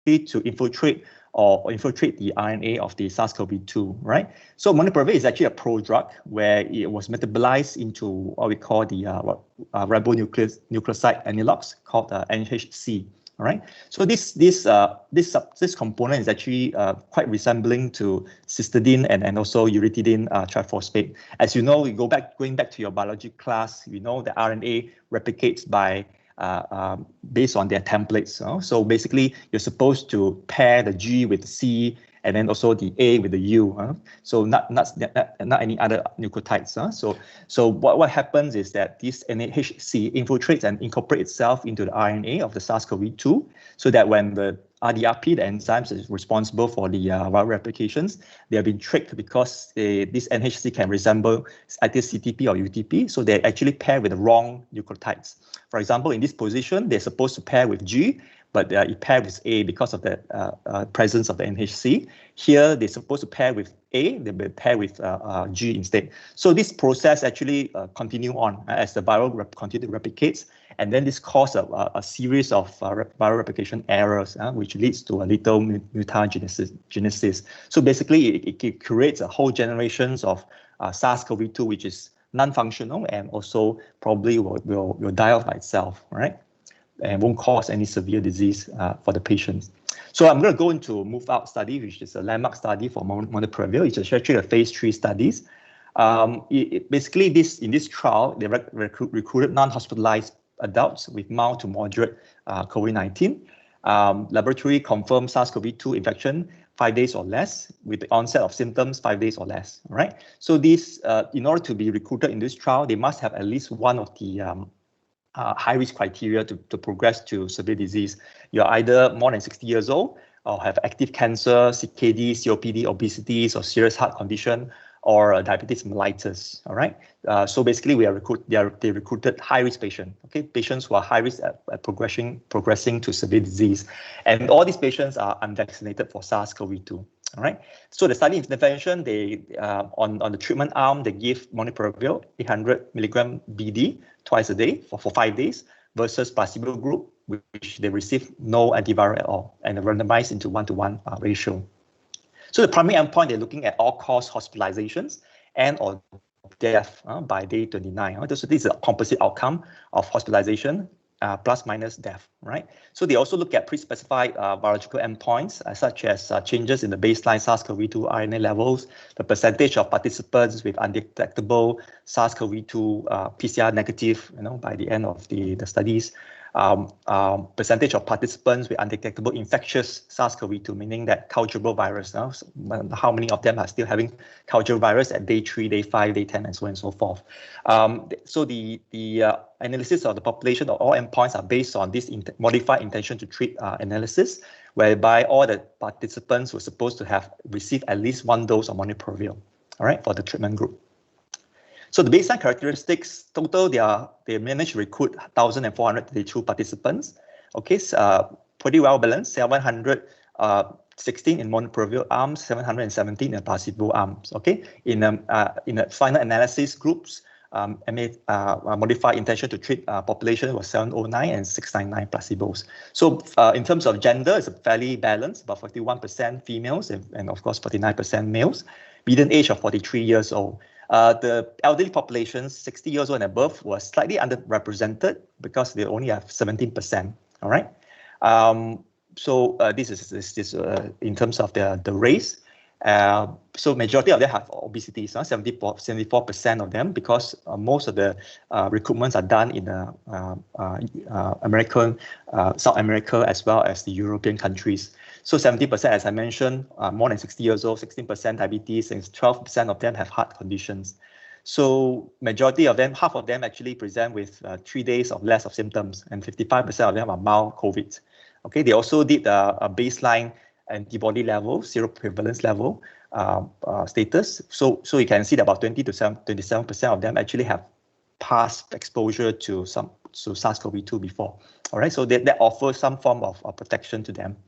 to infiltrate the RNA of the SARS-CoV-2, right? So molnupiravir is actually a prodrug where it was metabolized into what we call the ribonucleoside analogs called NHC. All right. So this component is actually quite resembling to cytidine and also uridine triphosphate. As you know, going back to your biology class, you know the RNA replicates by based on their templates. So basically, you're supposed to pair the G with the C and then also the A with the U. So not any other nucleotides. So what happens is that this NHC infiltrates and incorporates itself into the RNA of the SARS-CoV-2, so that when the RDRP, the enzymes is responsible for the viral replications, they have been tricked because this NHC can resemble either CTP or UTP, so they actually pair with the wrong nucleotides. For example, in this position, they're supposed to pair with G, but it paired with A because of the presence of the NHC. Here, they're supposed to pair with A, they pair with G instead. So this process actually continue on as the viral continue to replicate, and then this causes a series of viral replication errors, which leads to a little mutagenesis. So basically, it creates a whole generations of SARS-CoV-2, which is non-functional and also probably will die off by itself, right? And won't cause any severe disease for the patients. So I'm going to go into MOVE-OUT study, which is a landmark study for molnupiravir. It's actually a phase 3 studies. Basically, in this trial, they recruited non-hospitalized adults with mild to moderate COVID-19. Laboratory confirmed SARS-CoV-2 infection 5 days or less, with the onset of symptoms 5 days or less. Right. So this, in order to be recruited in this trial, they must have at least one of the high-risk criteria to progress to severe disease. You're either more than 60 years old, or have active cancer, CKD, COPD, obesity, or serious heart condition, or diabetes mellitus. All right. So basically, they recruited high-risk patients. Okay, patients who are high risk at progressing to severe disease, and all these patients are unvaccinated for SARS-CoV-2. All right. So the study intervention, they on the treatment arm, they give molnupiravir 800 milligram BD twice a day for 5 days versus placebo group, which they receive no antiviral at all, and randomized into 1-to-1 ratio. So the primary endpoint, they're looking at all-cause hospitalizations and or death by day 29. So this is a composite outcome of hospitalization plus minus death, right? So they also look at pre-specified biological endpoints such as changes in the baseline SARS-CoV-2 RNA levels, the percentage of participants with undetectable SARS-CoV-2 PCR negative, by the end of the studies, percentage of participants with undetectable infectious SARS-CoV-2, meaning that culturable virus. How many of them are still having cultural virus at day 3, day 5, day 10, and so on and so forth. So the analysis of the population of all endpoints are based on this modified intention to treat analysis, whereby all the participants were supposed to have received at least 1 dose of molnupiravir, all right, for the treatment group. So the baseline characteristics, total, they managed to recruit 1,432 participants. Okay, so, pretty well balanced, 716 in molnupiravir arms, 717 in placebo arms. Okay, in the final analysis groups, modified intention to treat population was 709 and 699 placebos. So in terms of gender, it's fairly balanced, about 41% females and of course 49% males. Median age of 43 years old. The elderly population, 60 years old and above, was slightly underrepresented because they only have 17%. All right. So this is in terms of the race. So majority of them have obesity, 74% of them, because most of the recruitments are done in the South America as well as the European countries. So 70%, as I mentioned, more than 60 years old, 16% diabetes, and 12% of them have heart conditions. So majority of them, half of them actually present with 3 days or less of symptoms, and 55% of them are mild COVID. Okay, they also did a baseline antibody level, seroprevalence level status. So you can see that about 20 to 27% of them actually have past exposure to SARS-CoV-2 before. All right, so that offers some form of protection to them.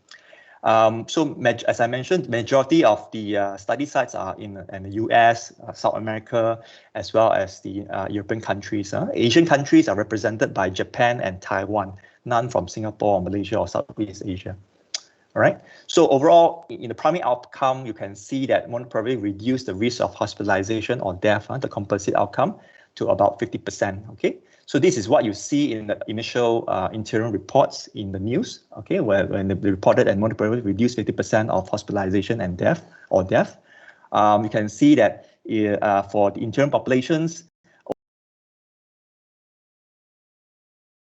So as I mentioned, majority of the study sites are in the US, South America, as well as the European countries. Asian countries are represented by Japan and Taiwan, none from Singapore or Malaysia or Southeast Asia. All right. So overall, in the primary outcome, you can see that molnupiravir reduced the risk of hospitalization or death, the composite outcome, to about 50%. Okay. So this is what you see in the initial interim reports in the news. Okay, when they reported that molnupiravir reduced 50% of hospitalization and death. You can see that for the interim populations,